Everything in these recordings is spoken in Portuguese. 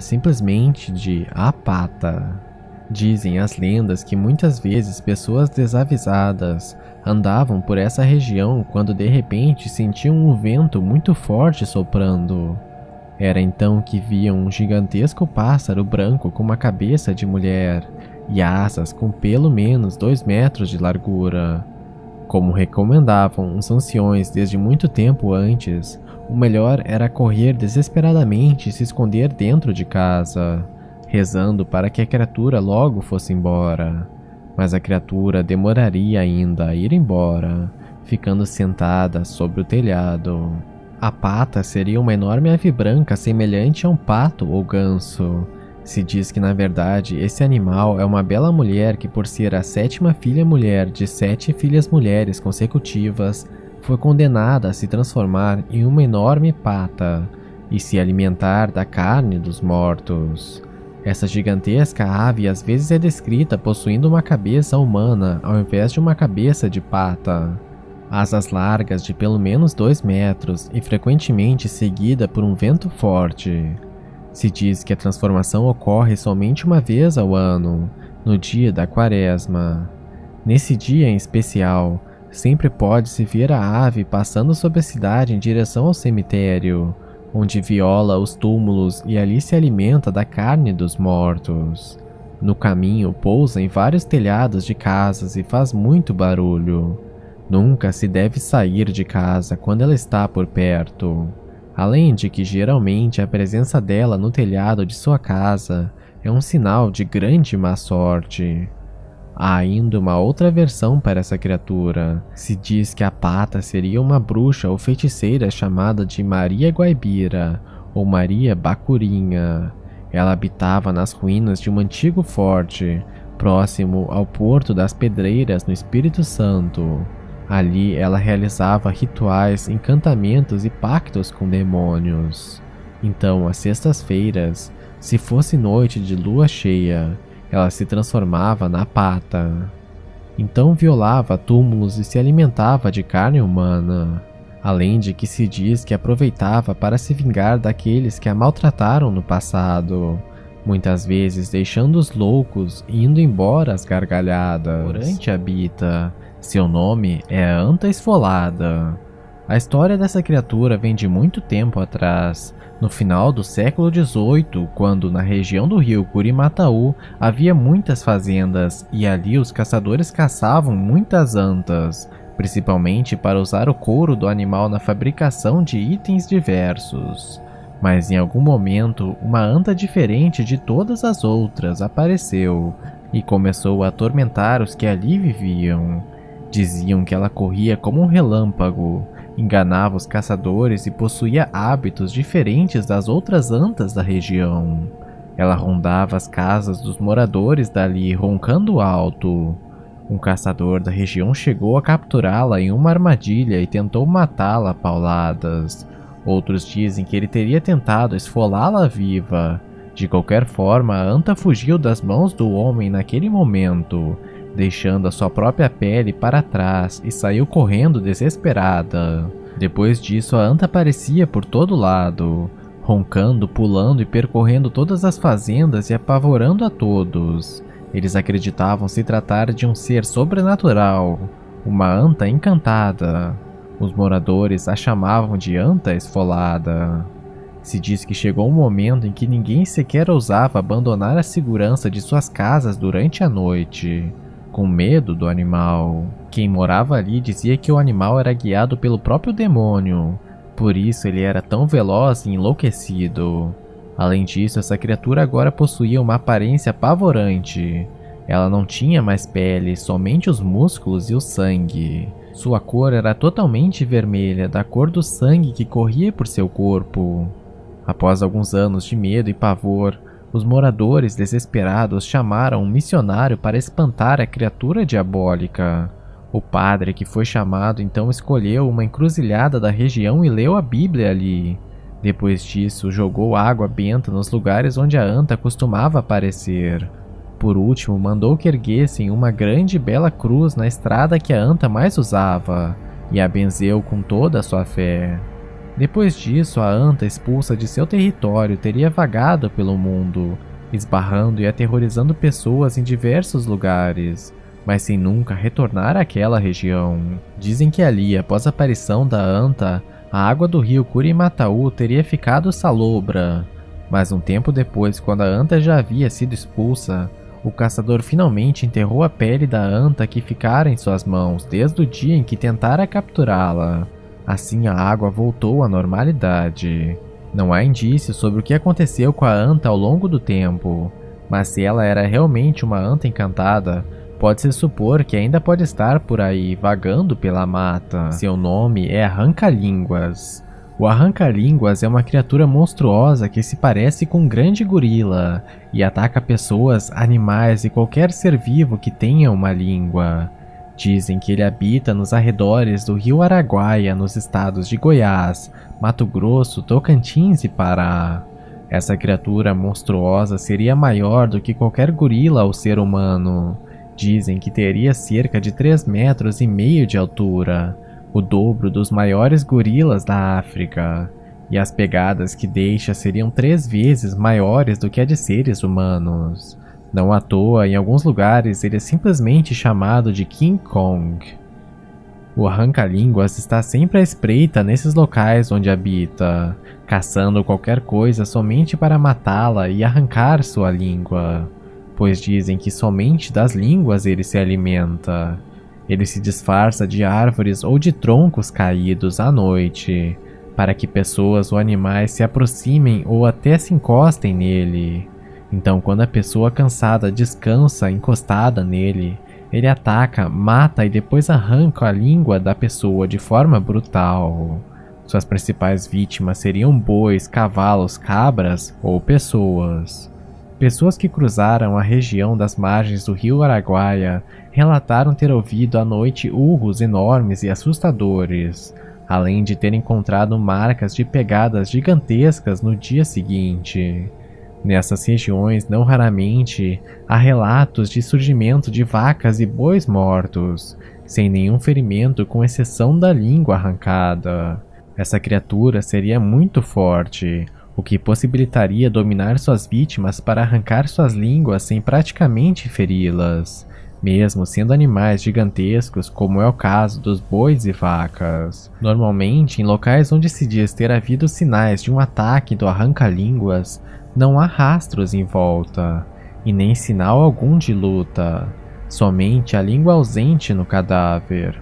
simplesmente de A Pata. Dizem as lendas que muitas vezes pessoas desavisadas andavam por essa região quando de repente sentiam um vento muito forte soprando. Era então que viam um gigantesco pássaro branco com uma cabeça de mulher e asas com pelo menos 2 metros de largura. Como recomendavam os anciões desde muito tempo antes, o melhor era correr desesperadamente e se esconder dentro de casa, rezando para que a criatura logo fosse embora. Mas a criatura demoraria ainda a ir embora, ficando sentada sobre o telhado. A pata seria uma enorme ave branca semelhante a um pato ou ganso. Se diz que na verdade esse animal é uma bela mulher que, por ser a 7ª filha mulher de 7 filhas mulheres consecutivas, foi condenada a se transformar em uma enorme pata e se alimentar da carne dos mortos. Essa gigantesca ave às vezes é descrita possuindo uma cabeça humana ao invés de uma cabeça de pata, asas largas de pelo menos 2 metros e frequentemente seguida por um vento forte. Se diz que a transformação ocorre somente uma vez ao ano, no dia da Quaresma. Nesse dia em especial, sempre pode-se ver a ave passando sobre a cidade em direção ao cemitério, onde viola os túmulos e ali se alimenta da carne dos mortos. No caminho, pousa em vários telhados de casas e faz muito barulho. Nunca se deve sair de casa quando ela está por perto. Além de que geralmente a presença dela no telhado de sua casa é um sinal de grande má sorte. Há ainda uma outra versão para essa criatura. Se diz que a pata seria uma bruxa ou feiticeira chamada de Maria Guaibira ou Maria Bacurinha. Ela habitava nas ruínas de um antigo forte, próximo ao Porto das Pedreiras, no Espírito Santo. Ali ela realizava rituais, encantamentos e pactos com demônios. Então, às sextas-feiras, se fosse noite de lua cheia, ela se transformava na pata. Então violava túmulos e se alimentava de carne humana. Além de que se diz que aproveitava para se vingar daqueles que a maltrataram no passado, muitas vezes deixando-os loucos e indo embora às gargalhadas. Morante habita. Seu nome é a Anta Esfolada. A história dessa criatura vem de muito tempo atrás, no final do século XVIII, quando na região do rio Curimataú havia muitas fazendas e ali os caçadores caçavam muitas antas, principalmente para usar o couro do animal na fabricação de itens diversos. Mas em algum momento, uma anta diferente de todas as outras apareceu e começou a atormentar os que ali viviam. Diziam que ela corria como um relâmpago, enganava os caçadores e possuía hábitos diferentes das outras antas da região. Ela rondava as casas dos moradores dali, roncando alto. Um caçador da região chegou a capturá-la em uma armadilha e tentou matá-la a pauladas. Outros dizem que ele teria tentado esfolá-la viva. De qualquer forma, a anta fugiu das mãos do homem naquele momento, deixando a sua própria pele para trás e saiu correndo desesperada. Depois disso, a anta aparecia por todo lado, roncando, pulando e percorrendo todas as fazendas e apavorando a todos. Eles acreditavam se tratar de um ser sobrenatural, uma anta encantada. Os moradores a chamavam de Anta Esfolada. Se diz que chegou um momento em que ninguém sequer ousava abandonar a segurança de suas casas durante a noite, com medo do animal. Quem morava ali dizia que o animal era guiado pelo próprio demônio, por isso ele era tão veloz e enlouquecido. Além disso, essa criatura agora possuía uma aparência apavorante. Ela não tinha mais pele, somente os músculos e o sangue. Sua cor era totalmente vermelha, da cor do sangue que corria por seu corpo. Após alguns anos de medo e pavor, os moradores desesperados chamaram um missionário para espantar a criatura diabólica. O padre que foi chamado então escolheu uma encruzilhada da região e leu a Bíblia ali. Depois disso, jogou água benta nos lugares onde a anta costumava aparecer. Por último, mandou que erguessem uma grande e bela cruz na estrada que a anta mais usava, e a benzeu com toda a sua fé. Depois disso, a anta expulsa de seu território teria vagado pelo mundo, esbarrando e aterrorizando pessoas em diversos lugares, mas sem nunca retornar àquela região. Dizem que ali, após a aparição da anta, a água do rio Curimataú teria ficado salobra, mas um tempo depois, quando a anta já havia sido expulsa, o caçador finalmente enterrou a pele da anta que ficara em suas mãos desde o dia em que tentara capturá-la. Assim a água voltou à normalidade. Não há indícios sobre o que aconteceu com a anta ao longo do tempo, mas se ela era realmente uma anta encantada, pode-se supor que ainda pode estar por aí vagando pela mata. Seu nome é Arranca-Línguas. O Arranca-Línguas é uma criatura monstruosa que se parece com um grande gorila e ataca pessoas, animais e qualquer ser vivo que tenha uma língua. Dizem que ele habita nos arredores do rio Araguaia, nos estados de Goiás, Mato Grosso, Tocantins e Pará. Essa criatura monstruosa seria maior do que qualquer gorila ou ser humano. Dizem que teria cerca de 3,5 metros de altura, o dobro dos maiores gorilas da África, e as pegadas que deixa seriam 3 vezes maiores do que a de seres humanos. Não à toa, em alguns lugares ele é simplesmente chamado de King Kong. O Arranca-Línguas está sempre à espreita nesses locais onde habita, caçando qualquer coisa somente para matá-la e arrancar sua língua, pois dizem que somente das línguas ele se alimenta. Ele se disfarça de árvores ou de troncos caídos à noite, para que pessoas ou animais se aproximem ou até se encostem nele. Então, quando a pessoa cansada descansa encostada nele, ele ataca, mata e depois arranca a língua da pessoa de forma brutal. Suas principais vítimas seriam bois, cavalos, cabras ou pessoas. Pessoas que cruzaram a região das margens do rio Araguaia relataram ter ouvido à noite urros enormes e assustadores, além de ter encontrado marcas de pegadas gigantescas no dia seguinte. Nessas regiões, não raramente, há relatos de surgimento de vacas e bois mortos, sem nenhum ferimento com exceção da língua arrancada. Essa criatura seria muito forte, o que possibilitaria dominar suas vítimas para arrancar suas línguas sem praticamente feri-las, mesmo sendo animais gigantescos como é o caso dos bois e vacas. Normalmente, em locais onde se diz ter havido sinais de um ataque do arranca-línguas, não há rastros em volta, e nem sinal algum de luta, somente a língua ausente no cadáver.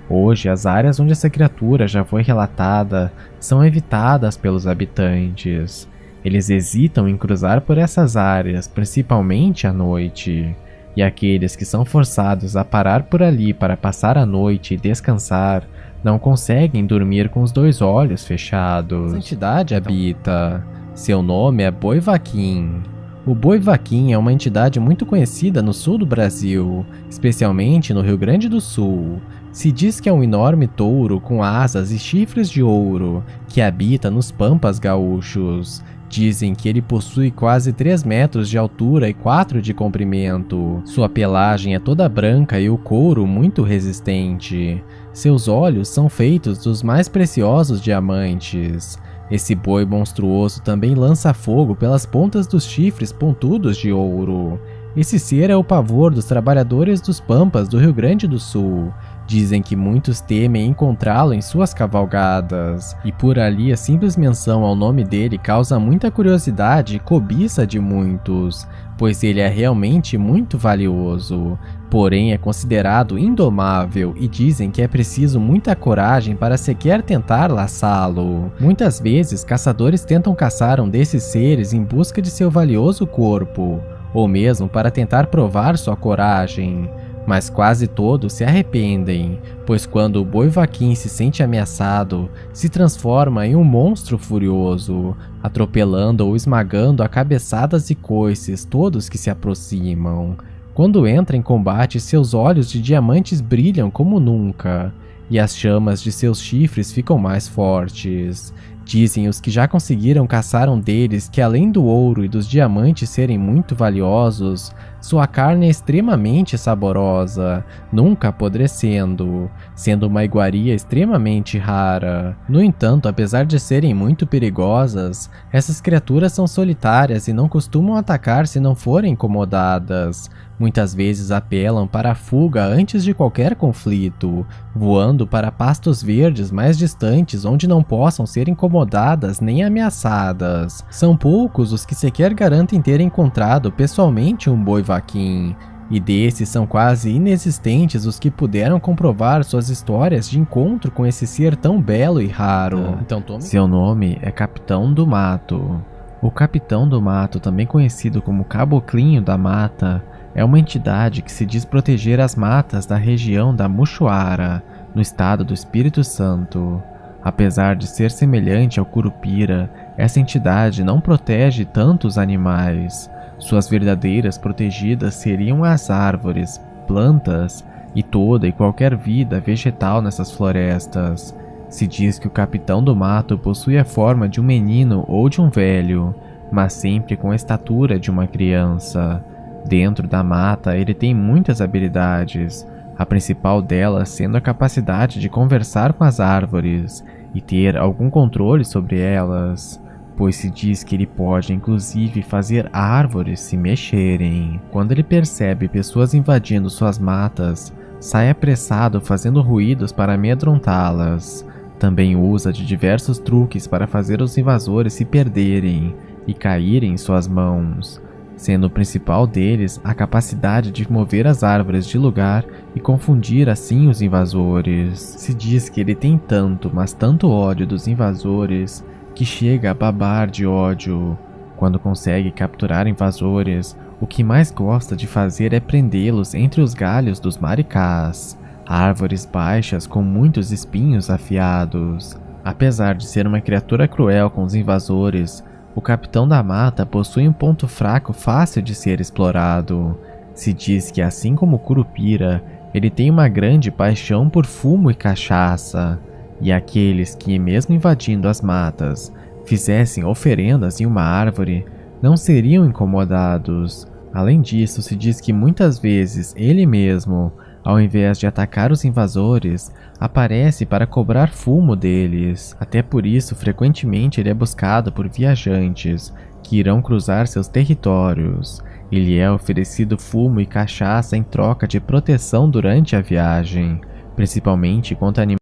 Hoje, as áreas onde essa criatura já foi relatada são evitadas pelos habitantes. Eles hesitam em cruzar por essas áreas, principalmente à noite, e aqueles que são forçados a parar por ali para passar a noite e descansar não conseguem dormir com os 2 olhos fechados. Essa entidade habita. Seu nome é Boi Vaquim. O Boi Vaquim é uma entidade muito conhecida no sul do Brasil, especialmente no Rio Grande do Sul. Se diz que é um enorme touro com asas e chifres de ouro, que habita nos pampas gaúchos. Dizem que ele possui quase 3 metros de altura e 4 de comprimento. Sua pelagem é toda branca e o couro muito resistente. Seus olhos são feitos dos mais preciosos diamantes. Esse boi monstruoso também lança fogo pelas pontas dos chifres pontudos de ouro. Esse ser é o pavor dos trabalhadores dos pampas do Rio Grande do Sul. Dizem que muitos temem encontrá-lo em suas cavalgadas, e por ali a simples menção ao nome dele causa muita curiosidade e cobiça de muitos, pois ele é realmente muito valioso, porém é considerado indomável e dizem que é preciso muita coragem para sequer tentar laçá-lo. Muitas vezes caçadores tentam caçar um desses seres em busca de seu valioso corpo, ou mesmo para tentar provar sua coragem. Mas quase todos se arrependem, pois quando o Boi Vaquim se sente ameaçado, se transforma em um monstro furioso, atropelando ou esmagando a cabeçadas e coices todos que se aproximam. Quando entra em combate, seus olhos de diamantes brilham como nunca, e as chamas de seus chifres ficam mais fortes. Dizem os que já conseguiram caçar um deles que, além do ouro e dos diamantes serem muito valiosos, Sua carne é extremamente saborosa, nunca apodrecendo, sendo uma iguaria extremamente rara. No entanto, apesar de serem muito perigosas, essas criaturas são solitárias e não costumam atacar se não forem incomodadas. Muitas vezes apelam para a fuga antes de qualquer conflito, voando para pastos verdes mais distantes onde não possam ser incomodadas nem ameaçadas. São poucos os que sequer garantem ter encontrado pessoalmente um boi vaquim, e desses são quase inexistentes os que puderam comprovar suas histórias de encontro com esse ser tão belo e raro. Seu nome é Capitão do Mato. O Capitão do Mato, também conhecido como Caboclinho da Mata, é uma entidade que se diz proteger as matas da região da Muxuara, no estado do Espírito Santo. Apesar de ser semelhante ao Curupira, essa entidade não protege tantos animais. Suas verdadeiras protegidas seriam as árvores, plantas e toda e qualquer vida vegetal nessas florestas. Se diz que o Capitão do Mato possui a forma de um menino ou de um velho, mas sempre com a estatura de uma criança. Dentro da mata, ele tem muitas habilidades, a principal delas sendo a capacidade de conversar com as árvores e ter algum controle sobre elas, pois se diz que ele pode inclusive fazer árvores se mexerem. Quando ele percebe pessoas invadindo suas matas, sai apressado fazendo ruídos para amedrontá-las. Também usa de diversos truques para fazer os invasores se perderem e caírem em suas mãos, sendo o principal deles a capacidade de mover as árvores de lugar e confundir assim os invasores. Se diz que ele tem tanto, mas tanto ódio dos invasores, que chega a babar de ódio. Quando consegue capturar invasores, o que mais gosta de fazer é prendê-los entre os galhos dos maricás, árvores baixas com muitos espinhos afiados. Apesar de ser uma criatura cruel com os invasores, o Capitão da Mata possui um ponto fraco fácil de ser explorado. Se diz que, assim como o Curupira, ele tem uma grande paixão por fumo e cachaça, e aqueles que, mesmo invadindo as matas, fizessem oferendas em uma árvore, não seriam incomodados. Além disso, se diz que muitas vezes ele mesmo, ao invés de atacar os invasores, aparece para cobrar fumo deles. Até por isso, frequentemente ele é buscado por viajantes que irão cruzar seus territórios. Ele é oferecido fumo e cachaça em troca de proteção durante a viagem, principalmente contra animais